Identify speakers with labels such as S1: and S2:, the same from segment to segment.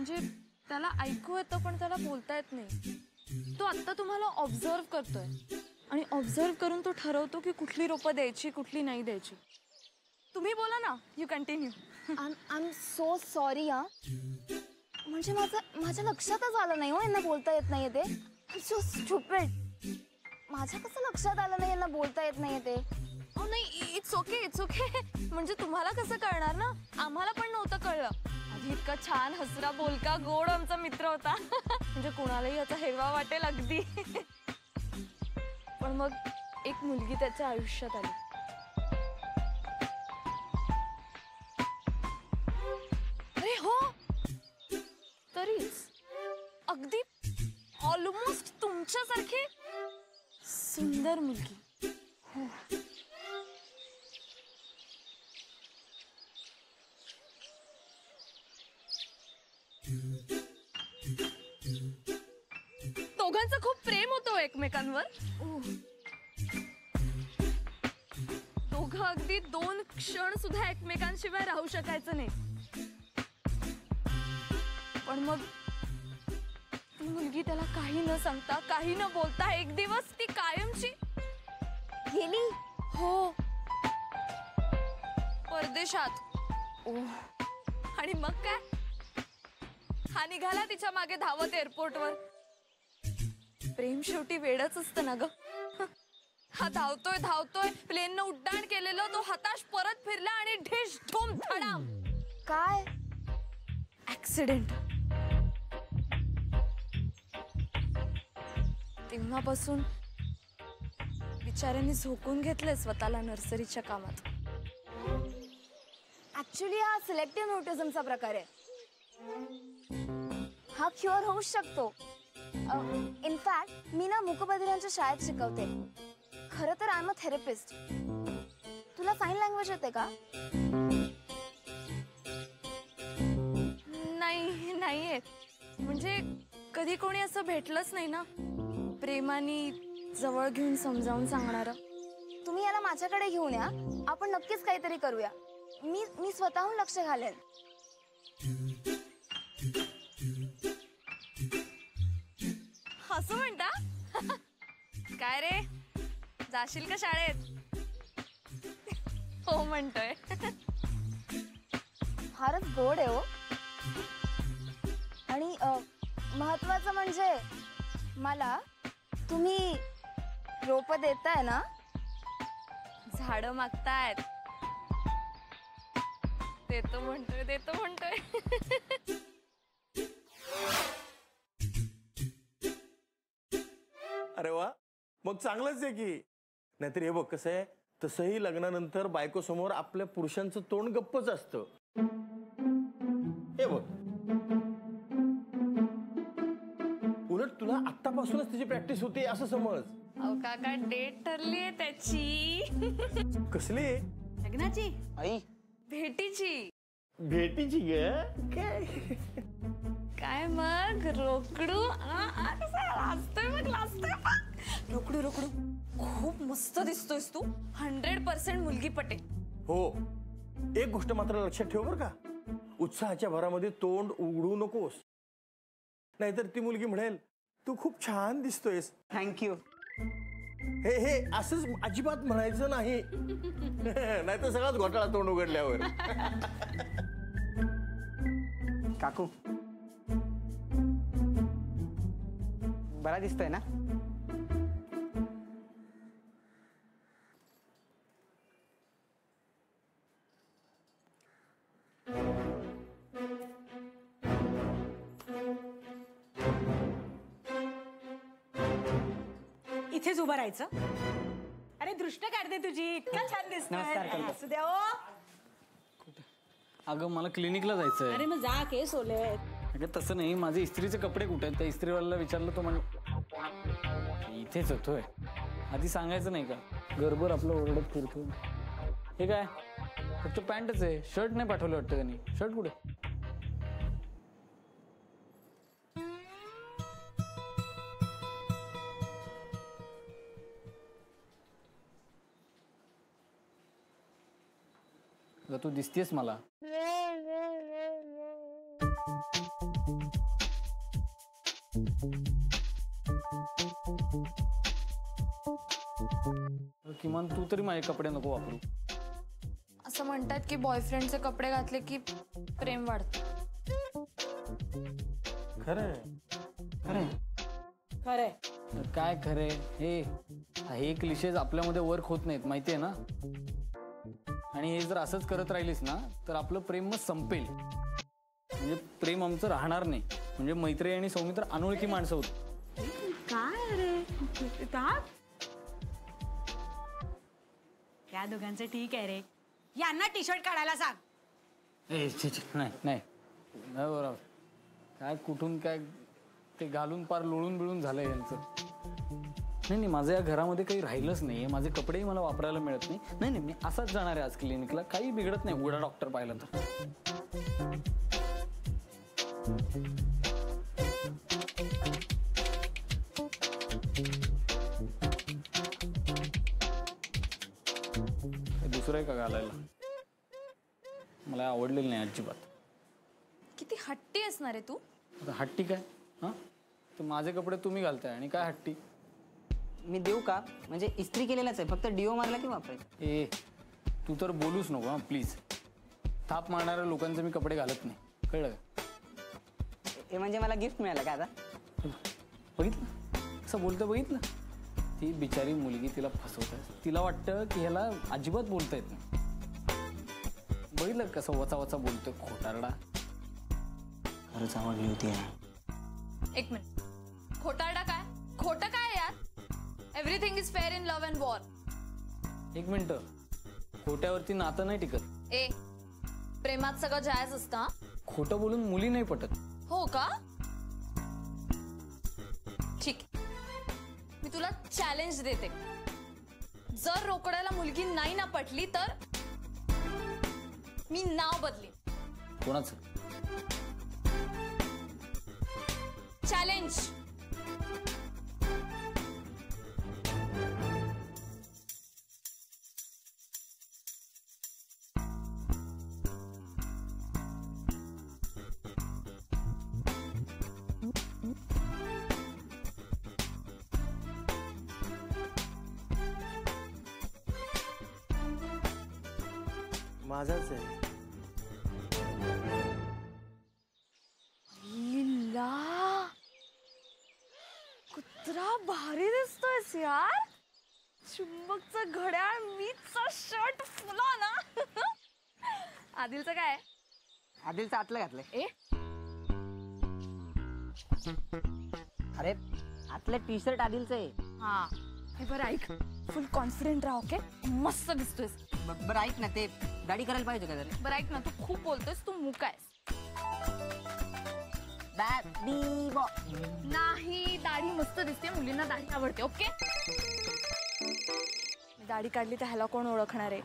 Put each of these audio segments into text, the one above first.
S1: म्हणजे त्याला ऐकू येतं पण त्याला बोलता येत नाही. तो आता तुम्हाला ऑब्झर्व करतोय आणि ऑब्झर्व करून तो ठरवतो की कुठली रोपं द्यायची कुठली नाही द्यायची. तुम्ही बोला ना, you continue.
S2: I am so sorry हा. म्हणजे माझ्या लक्षातच आलं नाही हो यांना बोलता येत नाहीये ते. I so stupid. माझ्या कसं लक्षात आलं नाही यांना बोलता येत नाहीये ते.
S1: ओ नाही, इट्स ओके इट्स ओके. म्हणजे तुम्हाला कसं कळणार ना, आम्हाला पण नव्हतं कळलं. आधी इतका छान हसरा बोलका गोड आमचा मित्र होता. म्हणजे कुणालाही याचा हेवा वाटेल अगदी. पण मग एक मुलगी त्याच्या आयुष्यात आली. अरे हो, तरीच अगदी ऑलमोस्ट तुमच्यासारखी सुंदर मुलगी. हो. दोघांचं खूप प्रेम होतं एकमेकांवर. दोघं अगदी 2 क्षण सुद्धा एकमेकांशिवाय राहू शकायचं नाही. पण मग ती मुलगी त्याला काही न सांगता काही न बोलता एक दिवस ती कायमची
S2: गेली.
S1: हो, परदेशात. आणि मग काय, हा निघाला तिच्या मागे धावत एअरपोर्टवर. प्रेम शेवटी वेडच असतं ना ग. हा धावतोय धावतोय, प्लेननं उड्डाण केलेलं, तो हताश परत फिरला आणि ढिश धूम धडाम.
S2: काय
S1: ऍक्सिडेंट. तेव्हापासून बिचाऱ्यांनी झोकून घेतलंय स्वतःला नर्सरीच्या कामात.
S2: ऍक्च्युली हा सिलेक्टिव्ह म्युटिझमचा प्रकार आहे. हा क्युअर होऊ शकतो. इनफॅक्ट मी ना मूकबधिरांच्या शाळेत शिकवते. खरं तर आय एम अ थेरपिस्ट. तुला साइन लँग्वेज येते का?
S1: नाही येत. म्हणजे कधी कोणी असं भेटलंच नाही ना, प्रेमाने जवळ घेऊन समजावून सांगणार.
S2: तुम्ही याला माझ्याकडे घेऊन या, आपण नक्कीच काहीतरी करूया. मी स्वतःहून लक्ष घालेन.
S1: असं म्हणता? काय रे, जाशील का शाळेत? हो म्हणतोय.
S2: फारच गोड आहे हो. आणि महत्वाचं म्हणजे मला तुम्ही रोप देताय ना?
S1: झाडं मागतायत. देतो म्हणतोय.
S3: अरे वा, मग चांगलंच आहे की. नाहीतर हे बघ कसं आहे, तसंही लग्नानंतर बायको समोर आपल्या पुरुषांचं तोंड गप्पच असतं. हे बघ, उलट तुला आत्तापासूनच तिची प्रॅक्टिस होते असं समज.
S1: अहो काका, डेट ठरलीये त्याची.
S3: कसली?
S1: लग्नाची.
S4: आई,
S1: भेटीची
S3: ग
S1: काय मग रोकडू. रोकडू खूप मस्त दिसतोयस तू. 100% मुलगी पटे.
S3: हो, एक गोष्ट मात्र लक्षात ठेव बर का, उत्साहाच्या भरामध्ये तोंड उघडू नकोस, नाहीतर ती मुलगी म्हणेल तू खूप छान दिसतोयस.
S4: थँक्यू.
S3: हे असंच अजिबात म्हणायचं नाही. नाहीतर सगळाच घोटाळा तोंड उघडल्यावर.
S4: काकू, बरा दिसतोय ना?
S5: इथेच उभं राहायचं. अरे दृष्ट काढते तुझी, इतका छान दिसतोय.
S4: नमस्कार.
S5: असू द्या हो.
S6: अगं मला क्लिनिकला जायचंय.
S5: अरे मग जा, केस ओले.
S6: अगं तसं नाही, माझे इस्त्रीचे कपडे कुठे आहेत? त्या इस्त्रीवाल्याला विचारलं तो म्हणजे इथेच होतोय. आधी सांगायचं नाही का? गरबर आपलं ओरडत फिरतो. हे काय, फक्त पॅन्टच आहे, शर्ट नाही पाठवलं वाटतं त्यांनी. शर्ट कुठे? तू दिसतेस मला. किमान तू तरी माझे कपडे नको वापरू.
S1: असं म्हणतात की बॉयफ्रेंडचे कपडे घातले की प्रेम वाढतं.
S3: खरंय.
S6: खरंय.
S5: खरंय.
S6: काय खरे हे क्लिशेज आपल्यामध्ये वर्क होत नाहीत माहितीये ना. आणि हे जर असंच करत राहिलीस ना तर आपलं प्रेम मग संपेल. म्हणजे प्रेम आमचं राहणार नाही. म्हणजे मैत्री आणि सौमित्र अनोळखी माणसं होत.
S5: काय अरे त्या दोघांचं ठीक आहे रे. यांना टी शर्ट काढायला सांग.
S6: नाही नाही बरोबर. काय कुठून काय ते घालून पार लोळून बिळून झालंय यांचं. नाही माझं या घरामध्ये काही राहिलंच नाहीये. माझे कपडेही मला वापरायला मिळत नाही. नाही मी असाच जाणार आहे आज क्लिनिकला. काही बिघडत नाही उघडा डॉक्टर पाहिला तर. दुसरं आहे का घालायला. मला आवडलेलं नाही अजिबात.
S1: किती हट्टी असणार आहे तू.
S6: आता हट्टी काय. हा तर माझे कपडे तुम्ही घालताय आणि काय हट्टी.
S4: मी देऊ का म्हणजे इस्त्री केलेलाच आहे फक्त डिओ मारला की वापरायचं.
S6: ए तू तर बोलूच नको हा प्लीज. थाप मारणाऱ्या लोकांचे मी कपडे घालत नाही कळलं का.
S4: हे म्हणजे मला गिफ्ट मिळालं का आता.
S6: बघितलं असं बोलतं बघितलं. ती बिचारी मुलगी तिला फसवत. तिला वाटतं की ह्याला अजिबात बोलता येत नाही. बघितलं कसं वचा वचा बोलतोय खोटारडा.
S4: खरंच आवडली होती.
S1: एक मिनिट. खोटारडा काय खोटं काय यार. Everything is fair in love and war.
S6: एक मिनिट. खोट्यावरती नातं नाही टिकत.
S1: ए प्रेमात सगळं जायच असतं हा?
S6: खोटं बोलून मुली नाही पटत.
S1: हो का. ठीक मी तुला चॅलेंज देते. जर रोकड्याला मुलगी नाही ना पटली तर मी नाव बदली.
S6: कोणाचं.
S1: चॅलेंज.
S3: माझाच आहे.
S1: लीला कुत्रा भारी दिसतोयस यार. चुंबकचं घड्याळ मीचा शर्ट फुला ना. आदिलचं काय.
S4: आदिलचं आतलं घातलंय.
S1: ए
S4: अरे आतलं टी शर्ट आदिलचं आहे.
S1: हा हे बरं ऐक. फुल कॉन्फिडेंट राहा ओके. मस्त दिसतोयस.
S4: बरं ऐक ना ते गाडी करायला पाहिजे का जरा.
S1: बरं ऐक ना तू खूप बोलतोयस. तू मुका आहेस. नाही दाढी मस्त दिसते. मुलींना दाढी आवडते ओके. दाढी काढली तर ह्याला कोण ओळखणार आहे.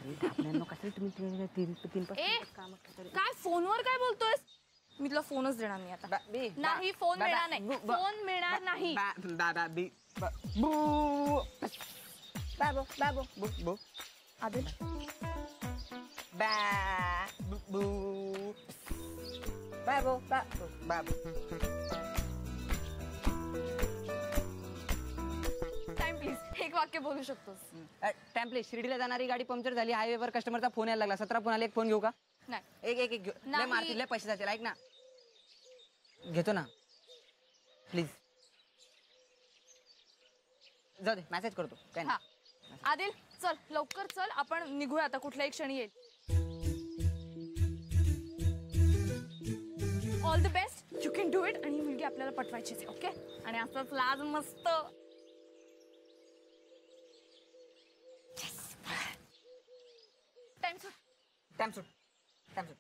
S1: ए काय फोनवर काय बोलतोयस. मी तुला फोनच देणार नाही आता. नाही फोन मिळणार नाही. फोन मिळणार नाही. Adil time please. एक वाक्य बोलू शकतोस.
S4: टेम्पलेट शिर्डीला जाणारी गाडी पंक्चर झाली. हायवेवर कस्टमरचा फोन यायला लागला. 17 फोन आले. एक फोन घेऊ का.
S1: नाही
S4: एक घेऊ. लय मारतील लय पैसे जातील. ऐक ना घेतो ना प्लीज. जाऊ दे मेसेज करतो काय
S1: हा आदिल चल लवकर चल. आपण निघूया आता. कुठल्याही क्षणी येईल. All the best. You can do it. आणि ही मुलगी आपल्याला पटवायचीच आहे ओके. आणि असंच लाज मस्त. टाइम सुट.
S4: टाइम सुट. टाइम सुट.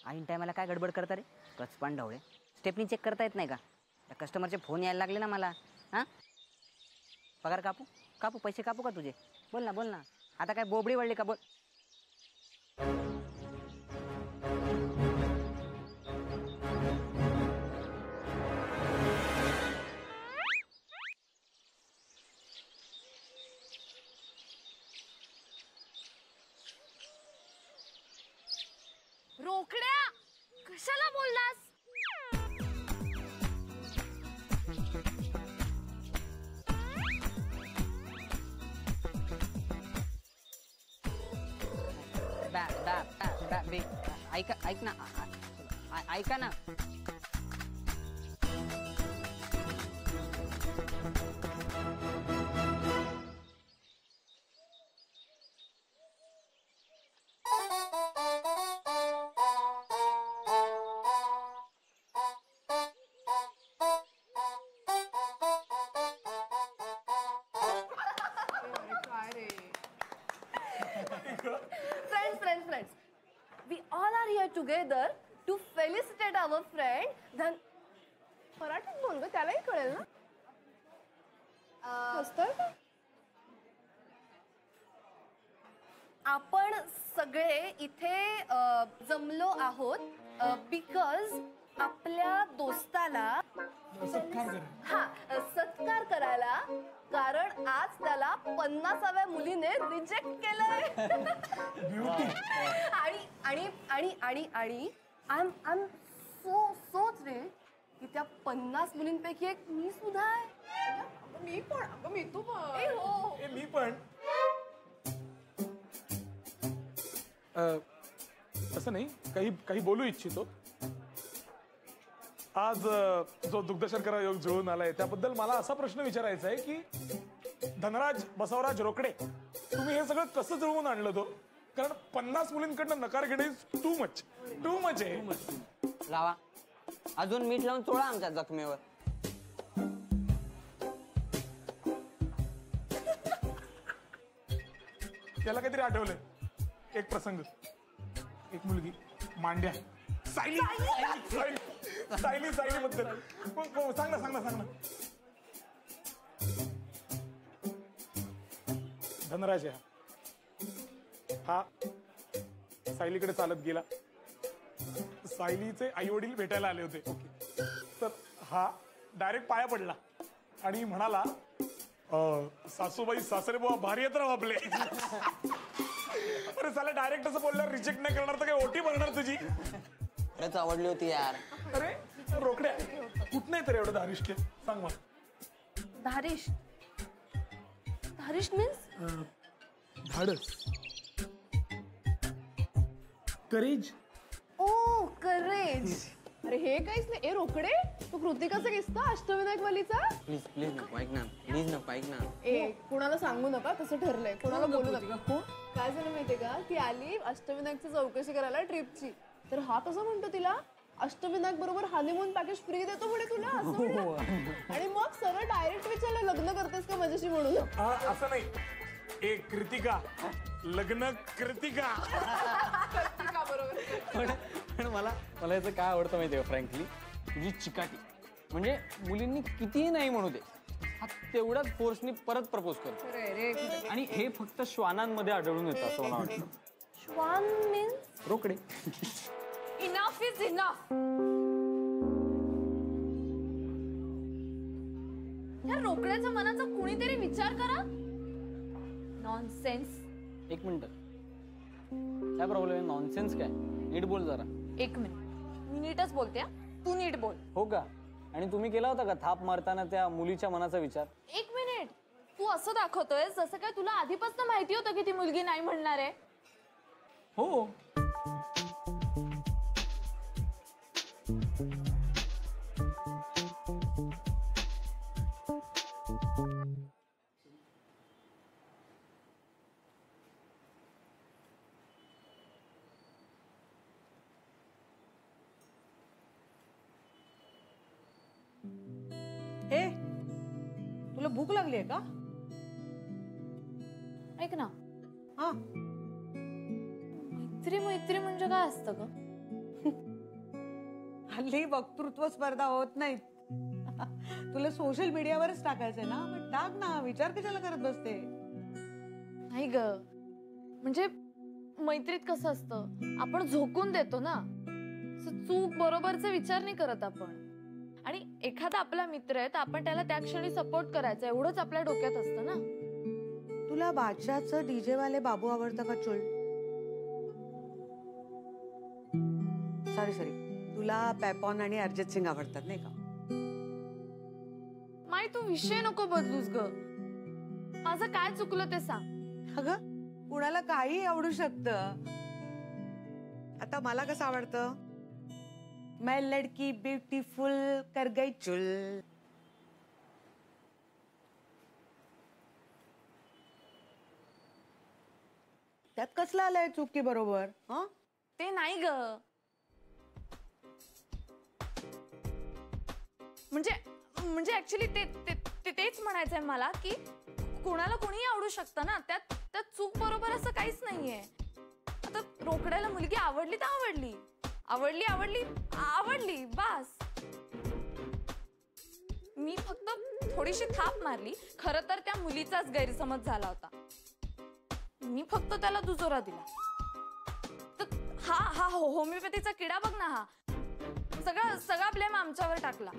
S4: ऐन टायमाला काय गडबड करता रे कचपान ढवळे. स्टेपनी चेक करता येत नाही का? त्या कस्टमरचे फोन यायला लागले ना मला. हां पगार कापू कापू पैसे कापू का तुझे? बोल ना बोल ना. आता काय बोबडी वळली का? बोल.
S1: रोकड्या कशाला बोललास?
S4: ऐका ऐक ना ऐका ना.
S2: Friends. We all are here together to felicitate our friend. मराठीत बोल ग, त्यालाही कळेल ना. आपण सगळे इथे जमलो आहोत बिकॉज आपल्या दोस्ताला सत्कार करायला, कारण आज त्याला 50व्या मुलीने रिजेक्ट केलंय. आणि आणि आणि आणि आय एम सो थ्रिल्ड की त्या 50 मुलींपैकी एक मी सुद्धा आहे. मी पण मी तू पण हो
S3: मी पण.
S7: असं नाही, काही बोलू इच्छितो. आज जो दुग्धशर्करा योग जुळून आलाय त्याबद्दल मला असा प्रश्न विचारायचा आहे की धनराज बसवराज रोकडे, तुम्ही हे सगळं कसं जुळवून आणलं तो? कारण 50 मुलींकडनं नकार घेणे टू मच आहे.
S4: लावा अजून मीठ लावून चोळा आमच्या जखमेवर.
S7: त्याला काहीतरी आठवलंय एक प्रसंग. एक मुलगी मांड्या सायली बद्दल सांग ना. धनराज हा सायलीकडे चालत गेला. सायलीचे आई वडील भेटायला आले होते. तर हा डायरेक्ट पाया पडला आणि म्हणाला, सासूबाई सासरे बुवा भारी येत राव आपले. अरे साला डायरेक्ट असं बोलल्यावर रिजेक्ट नाही करणार तर काही ओटी भरणार तुझी?
S4: खरंच आवडली होती यार.
S7: अरे रोकड्या कुठं नाही तर एवढं धारिष्ट सांग मला.
S2: धारिष्ट मीन्स
S7: धाडस, करेज.
S2: ओ करेज. अरे हे काहीच नाही. ए रोकडे, तू कृतिकाचा किस्सा अष्टविनायक वालीचा.
S4: प्लीज नको ऐक ना. प्लीज नको ऐक ना.
S2: ए कुणाला सांगू नका, तसं ठरलंय. कोणाला बोलू नका. काय झालं माहितीये का, ती आली अष्टविनायकची चौकशी करायला ट्रिपची. तर हा कसं म्हणतो तिला, अष्टविनायक बरोबर हनीमून पॅकेज फ्री देतो म्हणे तुला असं म्हणलं. आणि मग सरळ डायरेक्ट विचारलं, लग्न करतेस का माझ्याशी म्हणून.
S7: असं नाही. ए कृतिका, लग्न कृतिका.
S6: पण मला याचं काय आवडतं माहितीये का, फ्रँकली तुझी चिकाटी. म्हणजे मुलींनी कितीही नाही म्हणू दे, हा तेवढ्याच फोर्सनी परत प्रपोज करतो. आणि हे फक्त श्वानांमध्ये आढळून येतं असं मला वाटतं.
S2: श्वान means
S6: Rokade.
S1: Enough is enough. या रोकड्याच्या मनाचा कुणीतरी विचार करा. नॉनसेन्स.
S6: एक मिनिट, काय प्रॉब्लेम आहे? नॉनसेन्स काय? नीट बोल जरा.
S1: एक मिनिट, मी नीटच बोलते. तू नीट बोल.
S6: हो का? आणि तुम्ही केला होता का थाप मारताना त्या मुलीच्या मनाचा विचार?
S1: एक मिनिट, तू असं दाखवतोय जसं काय तुला आधीपासून माहिती होतं की ती मुलगी नाही म्हणणार आहे.
S6: हो.
S5: ए तुला भूक लागली आहे का?
S1: ऐक ना,
S5: हा
S1: मैत्री म्हणजे काय असतं ग?
S5: हल्ली वक्तृत्व स्पर्धा होत नाहीत. तुला सोशल मीडियावरच टाकायचंय ना, मग टाक ना, विचार कशाला करत बसते.
S1: नाही ग, म्हणजे मैत्रीत कसं असतं, आपण झोकून देतो ना, चूक बरोबरचे विचार नाही करत आपण. आणि एखादा आपला मित्र आहे तर आपण त्याला त्या क्षणी सपोर्ट करायचा, एवढंच आपल्या डोक्यात असतं ना.
S5: तुला बादशाहचं डीजे वाले बाबू आवडतं का चुल? सॉरी, तुला पेपॉन आणि अरिजित सिंग आवडतात नाही का?
S1: माई तू विषय नको बदलूस ग. माझं काय चुकलं ते सांग.
S5: अगं कुणाला काही आवडू शकतं. आता मला कसं आवडतं, मैं लड़की ब्यूटीफुल कर गई चुल. त्यात कसलं आलंय चुकी बरोबर? हं?
S1: ते नाही ग, म्हणजे ऍक्च्युली तेच म्हणायचंय मला की कोणाला कोणीही आवडू शकतं ना, त्यात चूक बरोबर असं काहीच नाहीये. आता रोकड्याला मुलगी आवडली तर आवडली बास. मी फक्त थोडीशी थाप मारली. खरं तर त्या मुलीचाच गैरसमज झाला होता. मी फक्त त्याला दुजोरा दिला. तर हा होमिओपॅथीचा किडा बघ ना, हा सगळा ब्लेम आमच्यावर टाकला.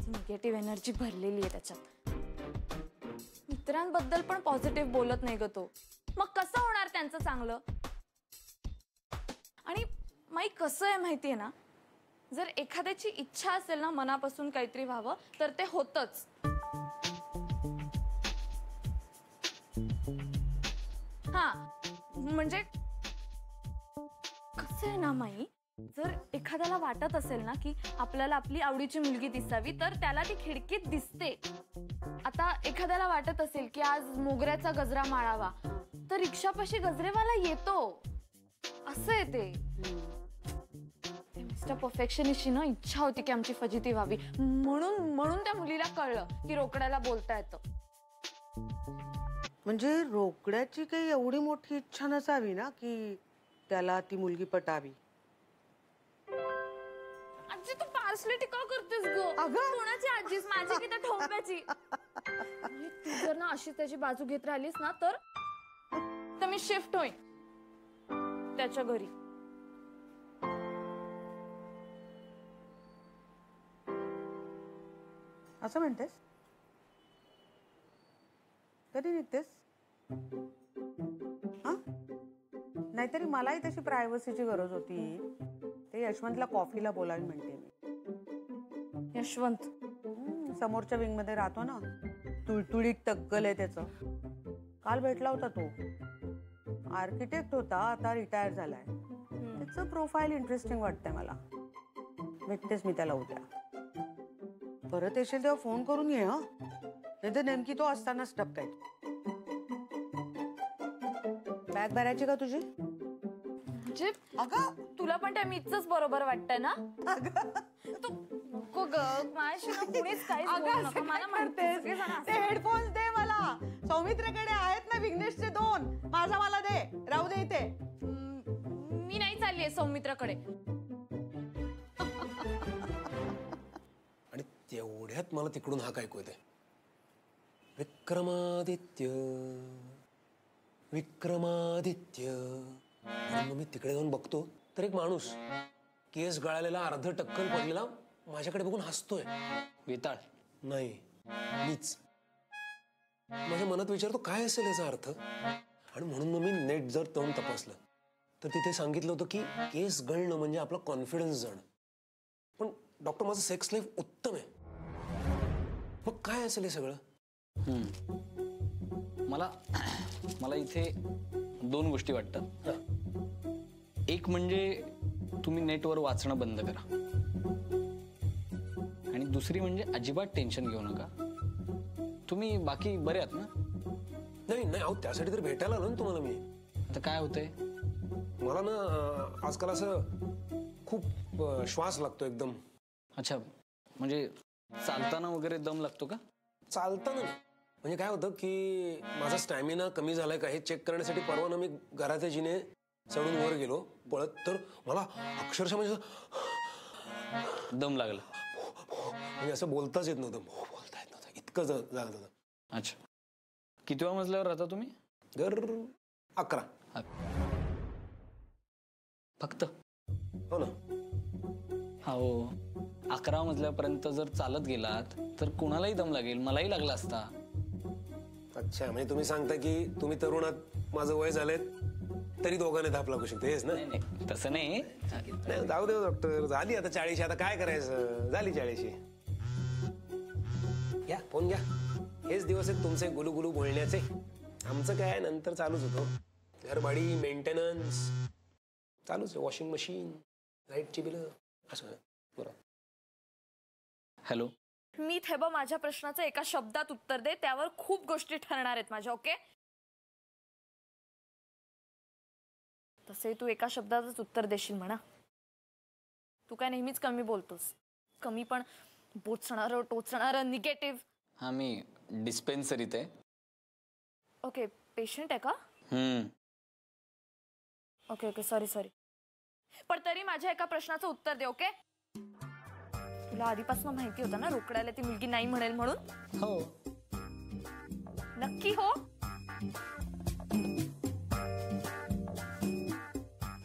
S1: निगेटिव्ह एनर्जी भरलेली आहे त्याच्यात. मित्रांबद्दल पण पॉझिटिव्ह बोलत नाही ग तो. मग कसं होणार त्यांचं चांगलं? आणि माई कसं आहे माहितीये ना, जर एखाद्याची इच्छा असेल ना मनापासून काहीतरी व्हावं तर ते होतच. हा म्हणजे कसं आहे ना माई, जर एखाद्याला वाटत असेल ना की आपल्याला आपली आवडीची मुलगी दिसावी तर त्याला ती खिडकीत दिसते. आता एखाद्याला वाटत असेल की आज मोगऱ्याचा गजरा माळावा तर रिक्षापाशी गजरेवाला येतो. असं आहे ते. मिस्टर परफेक्शनिस्टची ना इच्छा होती की आमची फजिती व्हावी, म्हणून त्या मुलीला कळलं की रोकड्याला बोलता येतं.
S5: म्हणजे रोकड्याची काही एवढी मोठी इच्छा नसावी ना की त्याला ती मुलगी पटावी.
S1: आजी तू पार्सली टिका करतेस ग.
S5: अगं
S1: कोणाची आजीस, माझी की त्या ठोंब्याची? तू जर ना अशी त्याची बाजू घेत राहिलीस ना तर मी शिफ्ट होईन त्याच्या घरी.
S5: असं म्हणतेस? कधी निघतेस? हा, नाहीतरी मलाही तशी प्रायव्हसीची गरज होती. ते यशवंतला कॉफीला बोलावी म्हणते मी.
S1: यशवंत
S5: समोरच्या विंग मध्ये राहतो ना, तुळतुळीत टक्कल आहे त्याचं. काल भेटला होता तो. आर्किटेक्ट होता, आता रिटायर झालाय. त्याचं प्रोफाईल इंटरेस्टिंग वाटतंय मला. भेटतेच मी त्याला उद्या. परत येशील तेव्हा फोन करून ये. हा, नाही तर नेमकी तो असतानाच टपकाय. बॅग भरायची का तुझी?
S1: म्हणजे
S5: अगं
S1: तुला पण त्या मीच बरोबर वाटतंय ना? तू नको ग, माझ्याशी ना कुणीच काहीच बोलू नका. मला म्हणतेस
S5: ते हेडफोन्स दे मला. सौमित्रेकडे आहेत ना विघ्नेशचे 2. माझा मला दे. राहू दे इथे.
S1: मी नाही चाललीये सौमित्राकडे.
S8: आणि तेवढ्यात मला तिकडून हाक ऐकू येते, विक्रमादित्य विक्रमादित्य. आणि मग मी तिकडे जाऊन बघतो तर एक माणूस केस गळालेला, अर्ध टक्कल पडलेला माझ्याकडे बघून हसतोय.
S6: वेताळ
S8: नाही, मीच. माझ्या मनात विचारतो काय असेल याचा अर्थ. आणि म्हणून मग मी नेट जर तोंड तपासलं तर तिथे सांगितलं होतं की केस गळणं म्हणजे आपला कॉन्फिडन्स जाणं. पण डॉक्टर, माझं सेक्स लाईफ उत्तम आहे. मग काय असेल हे सगळं?
S6: मला इथे 2 गोष्टी वाटतात. एक म्हणजे तुम्ही नेटवर वाचणं बंद करा, आणि दुसरी म्हणजे अजिबात टेन्शन घेऊ नका. तुम्ही बाकी बरे आहात ना?
S8: नाही अहो, त्यासाठी तर भेटायला आलो ना तुम्हाला मी.
S6: आता काय होतंय,
S8: मला ना आजकाल असं खूप श्वास लागतो एकदम.
S6: अच्छा, म्हणजे चालताना वगैरे दम लागतो का?
S8: चालताना नाही. म्हणजे काय होतं की माझा स्टॅमिना कमी झालाय का हे चेक करण्यासाठी परवा ना मी घराच्या जिने चढून वर गेलो पळत, तर मला अक्षरशः म्हणजे
S6: दम लागला.
S8: म्हणजे असं बोलताच येत नव्हतं, बोलता येत नव्हतं, इतकं झालं होतं.
S6: अच्छा. कितव्या मजल्यावर राहता तुम्ही?
S8: घर 11.
S6: फक्त?
S8: हो ना.
S6: हो, 11 मजल्यापर्यंत जर चालत गेलात तर कुणालाही दम लागेल, मलाही लागला असता.
S8: अच्छा, म्हणजे तुम्ही सांगता की तुम्ही तरुणात, माझं वय झालंय तरी दोघांनी धाप लागू शकते, हेच ना?
S6: नाही, तसं नाही.
S8: नाही, जाऊ दे डॉक्टर, झाली आता 40, आता काय करायचं, झाली 40. घ्या फोन घ्या, हेच दिवस आहेत तुमचे गुलू बोलण्याचे. आमचं काय नंतर चालूच होतो, घरबाडी, मेंटेनन्स चालूच आहे, वॉशिंग मशीन, लाईटची बिलं, असं. बरोबर.
S6: हॅलो.
S1: मी थेबा माझ्या प्रश्नाचं एका शब्दात उत्तर दे, त्यावर खूप गोष्टी ठरणार आहेत माझ्या. ओके? तसे तू एका शब्दातच उत्तर देशील म्हणा. तू काय नेहमीच कमी बोलतोस, कमी पण बोचणारं टोचणारं निगेटिव्ह.
S6: हा, मी डिस्पेन्सरीत आहे.
S1: ओके, पेशंट आहे का? Okay okay, sorry. पण तरी माझ्या एका प्रश्नाचं उत्तर दे. ओके? तुला आधीपासून माहिती होतं ना रोकड्याला ती मुलगी नाही म्हणेल म्हणून?
S6: हो.
S1: नक्की हो?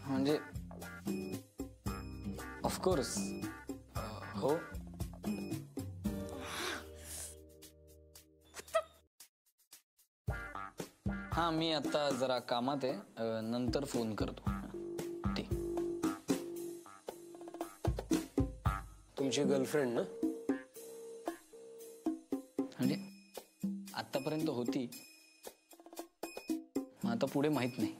S6: म्हणजे ऑफकोर्स हो. हा, मी आता जरा कामात आहे, नंतर फोन करतो. ठीक.
S8: तुमची गर्लफ्रेंड ना?
S6: म्हणजे आतापर्यंत होती, मग आता पुढे माहित नाही.